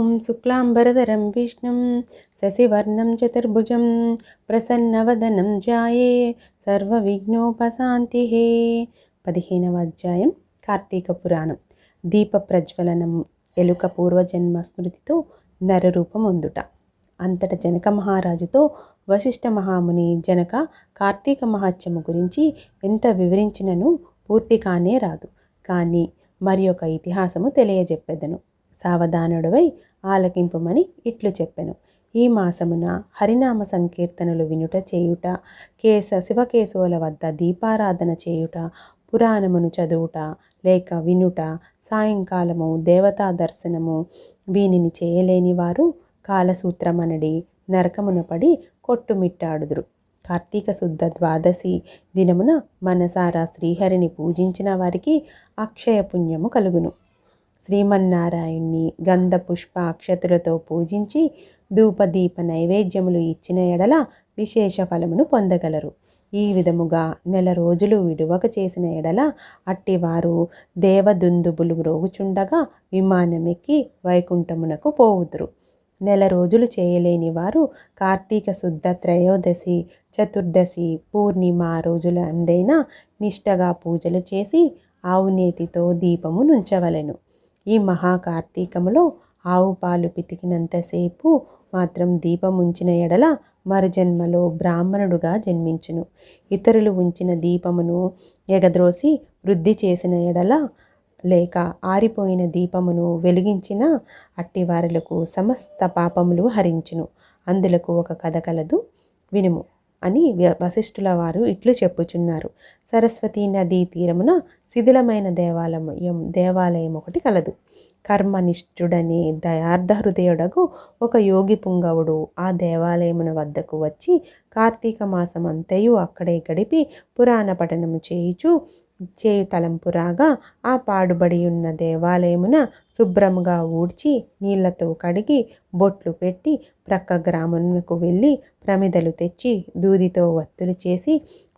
ఓం శుక్లాంబరధరం విష్ణుం శశివర్ణం చతుర్భుజం ప్రసన్నవదనం ధ్యాయే సర్వవిఘ్నోపశాంతిహే. 15వ అధ్యాయం కార్తీక పురాణం. దీప ప్రజ్వలనం. ఎలుక పూర్వజన్మ స్మృతితో నరరూపం ఉందుట. అంతట జనక మహారాజుతో వశిష్ఠ మహాముని జనక, కార్తీక మహాత్మ్యము గురించి ఎంత వివరించినను పూర్తి కానే రాదు. కానీ మరి ఒక ఇతిహాసము తెలియజెప్పెదను, సావధానుడవై ఆలకింపుమని ఇట్లు చెప్పెను. ఈ మాసమున హరినామ సంకీర్తనలు వినుట చేయుట, శివకేశవుల వద్ద దీపారాధన చేయుట, పురాణమును చదువుట లేక వినుట, సాయంకాలము దేవతా దర్శనము వీనిని చేయలేని వారు కాలసూత్రమనడి నరకమున పడి కొట్టుమిట్టాడుదురు. కార్తీక శుద్ధ ద్వాదశి దినమున మనసారా శ్రీహరిని పూజించిన వారికి అక్షయ పుణ్యము కలుగును. శ్రీమన్నారాయణ్ణి గంధ పుష్ప అక్షతులతో పూజించి ధూపదీప నైవేద్యములు ఇచ్చిన ఎడల విశేష ఫలమును పొందగలరు. ఈ విధముగా 1 రోజులు విడువక చేసిన ఎడల అట్టివారు దేవదుందుబులు మ్రోగుచుండగా విమానమెక్కి వైకుంఠమునకు పోవుదురు. 1 రోజులు చేయలేని వారు కార్తీక శుద్ధ త్రయోదశి, చతుర్దశి, పూర్ణిమ రోజుల అందైనా నిష్టగా పూజలు చేసి ఆవునేతితో దీపము నుంచవలెను. ఈ మహాకార్తీకములో ఆవు పాలు పితికినంతసేపు మాత్రం దీపముంచిన ఎడల మరుజన్మలో బ్రాహ్మణుడుగా జన్మించును. ఇతరులు ఉంచిన దీపమును ఎగద్రోసి వృద్ధి చేసిన ఎడల లేక ఆరిపోయిన దీపమును వెలిగించిన అట్టివారులకు సమస్త పాపములు హరించును. అందులకు ఒక కథ కలదు, వినుము అని వశిష్ఠుల వారు ఇట్లు చెప్పుచున్నారు. సరస్వతీ నదీ తీరమున శిథిలమైన దేవాలయం ఒకటి కలదు. కర్మనిష్ఠుడనే దయార్థ హృదయుడగు ఒక యోగి పుంగవుడు ఆ దేవాలయమున వద్దకు వచ్చి కార్తీక మాసం అంతయు అక్కడే గడిపి పురాణ పఠనము చేయు తలంపురాగా ఆ పాడుబడి ఉన్న దేవాలయమున శుభ్రముగా ఊడ్చి నీళ్లతో కడిగి బొట్లు పెట్టి ప్రక్క గ్రామమునకు వెళ్ళి ప్రమిదలు తెచ్చి దూదితో వత్తులు చేసి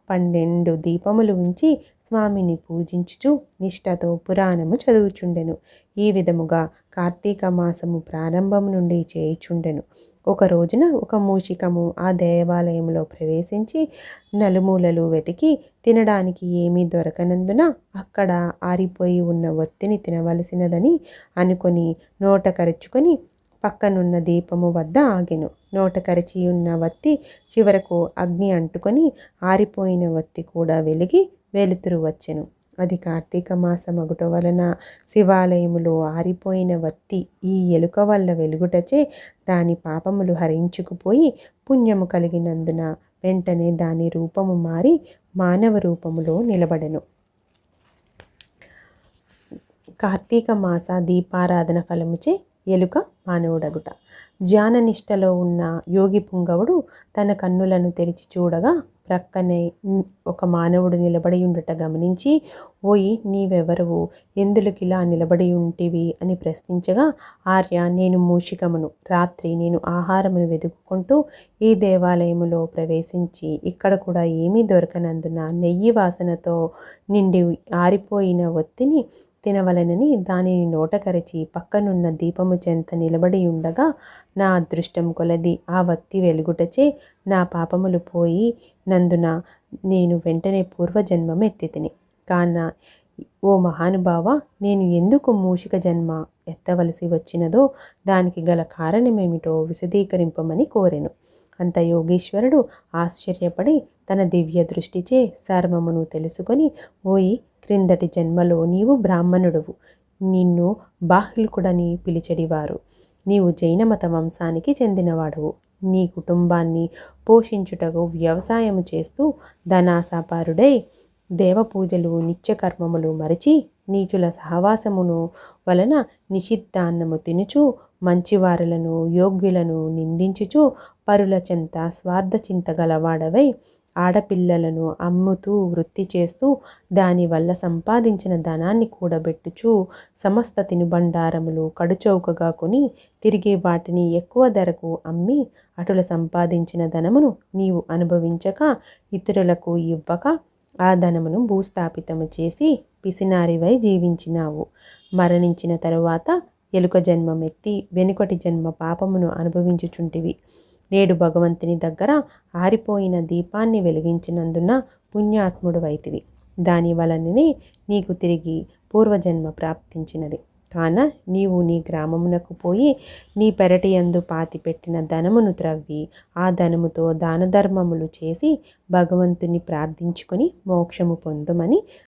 12 దీపములు ఉంచి స్వామిని పూజించుచు నిష్టతో పురాణము చదువుచుండెను. ఈ విధముగా కార్తీక మాసము ప్రారంభం నుండి చేయుచుండెను. ఒక రోజున ఒక మూషికము ఆ దేవాలయంలో ప్రవేశించి నలుమూలలు వెతికి తినడానికి ఏమీ దొరకనందున అక్కడ ఆరిపోయి ఉన్న ఒత్తిని తినవలసినదని అనుకొని నోట కరుచుకొని పక్కనున్న దీపము వద్ద ఆగెను. నోట కరిచి ఉన్న వత్తి చివరకు అగ్ని అంటుకొని ఆరిపోయిన వత్తి కూడా వెలిగి వెలుతురు వచ్చెను. అది కార్తీక మాసమగుట వలన శివాలయములో ఆరిపోయిన వత్తి ఈ ఎలుక వల్ల వెలుగుటచే దాని పాపములు హరించుకుపోయి పుణ్యము కలిగినందున వెంటనే దాని రూపము మారి మానవ రూపములో నిలబడెను. కార్తీక మాస దీపారాధన ఫలముచే ఎలుక మానవుడగుట. ధ్యాననిష్టలో ఉన్న యోగి పుంగవుడు తన కన్నులను తెరిచి చూడగా ప్రక్కనే ఒక మానవుడు నిలబడి ఉండట గమనించి, ఓయి నీవెవరువు, ఎందులకిలా నిలబడి ఉంటివి అని ప్రశ్నించగా, ఆర్య, నేను మూషికమును. రాత్రి నేను ఆహారమును వెతుక్కుంటూ ఈ దేవాలయములో ప్రవేశించి ఇక్కడ కూడా ఏమీ దొరకనందున నెయ్యి వాసనతో నిండి ఆరిపోయిన ఒత్తిని తినవలనని దానిని నోటకరిచి పక్కనున్న దీపము చెంత నిలబడి ఉండగా నా అదృష్టం కొలది ఆ వత్తి వెలుగుటచే నా పాపములు పోయి నందున నేను వెంటనే పూర్వజన్మం ఎత్తితిని. కాన ఓ మహానుభావ, నేను ఎందుకు మూషిక జన్మ ఎత్తవలసి వచ్చినదో దానికి గల కారణమేమిటో విశదీకరింపమని కోరెను. అంత యోగీశ్వరుడు ఆశ్చర్యపడి తన దివ్య దృష్టిచే సర్వమును తెలుసుకొని, ఓయి, క్రిందటి జన్మలో నీవు బ్రాహ్మణుడువు, నిన్ను బాహ్లికుడని పిలిచెడివారు. నీవు జైనమత వంశానికి చెందినవాడువు. నీ కుటుంబాన్ని పోషించుటకు వ్యవసాయము చేస్తూ ధనాసాపారుడై దేవపూజలు నిత్యకర్మములు మరిచి నీచుల సహవాసమును వలన నిషిద్ధాన్నము తినుచు మంచివారులను యోగ్యులను నిందించుచు పరుల చెంత స్వార్థ చింత గలవాడవై ఆడపిల్లలను అమ్ముతూ వృత్తి చేస్తూ దానివల్ల సంపాదించిన ధనాన్ని కూడబెట్టుచు సమస్త తినుబండారములు కడుచౌకగా కొని తిరిగి వాటిని ఎక్కువ ధరకు అమ్మి అటుల సంపాదించిన ధనమును నీవు అనుభవించక ఇతరులకు ఇవ్వక ఆ ధనమును భూస్థాపితము చేసి పిసినారివై జీవించినావు. మరణించిన తరువాత ఎలుక జన్మమెత్తి వెనుకటి జన్మ పాపమును అనుభవించుచుంటివి. నేడు భగవంతుని దగ్గర ఆరిపోయిన దీపాన్ని వెలిగించినందున పుణ్యాత్ముడు వైతివి. దాని వలననే నీకు తిరిగి పూర్వజన్మ ప్రాప్తించినది. కాన నీవు నీ గ్రామమునకు పోయి నీ పెరటి యందు పాతిపెట్టిన ధనమును త్రవ్వి ఆ ధనముతో దానధర్మములు చేసి భగవంతుని ప్రార్థించుకొని మోక్షము పొందుమని